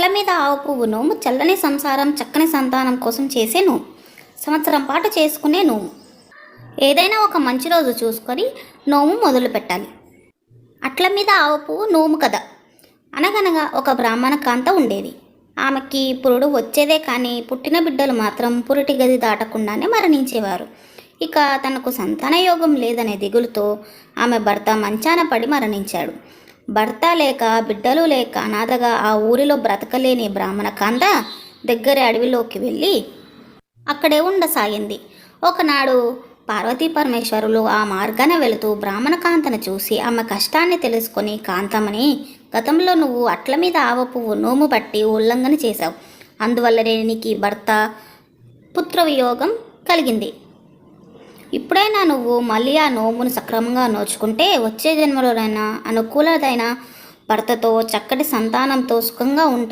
అట్ల మీద ఆవు పువ్వు నోము చల్లని సంసారం చక్కని సంతానం కోసం చేసే నోము. సంవత్సరం పాటు చేసుకునే నోము. ఏదైనా ఒక మంచి రోజు చూసుకొని నోము మొదలు పెట్టాలి. అట్ల మీద ఆవు పువ్వు నోము కథ. అనగనగా ఒక బ్రాహ్మణ కాంత ఉండేది. ఆమెకి పురుడు వచ్చేదే కానీ పుట్టిన బిడ్డలు మాత్రం పురిటి గది దాటకుండానే మరణించేవారు. ఇక తనకు సంతాన యోగం లేదనే దిగులుతో ఆమె భర్త మంచాన పడి మరణించాడు. భర్త లేక బిడ్డలు లేక అనాథగా ఆ ఊరిలో బ్రతకలేని బ్రాహ్మణ కాంత దగ్గర అడవిలోకి వెళ్ళి అక్కడే ఉండసాగింది. ఒకనాడు పార్వతీ పరమేశ్వరులు ఆ మార్గాన వెళుతూ బ్రాహ్మణ కాంతను చూసి ఆమె కష్టాన్ని తెలుసుకొని, కాంతమని, గతంలో నువ్వు అట్ల మీద ఆవ పువ్వు నోము బట్టి ఉల్లంఘన చేశావు. అందువల్లనే నీకు భర్త పుత్రవియోగం కలిగింది. ఇప్పుడైనా నువ్వు మళ్ళీ ఆ నోమును సక్రమంగా నోచుకుంటే వచ్చే జన్మలోనైనా అనుకూలదైన భర్తతో చక్కటి సంతానంతో సుఖంగా ఉంటావు.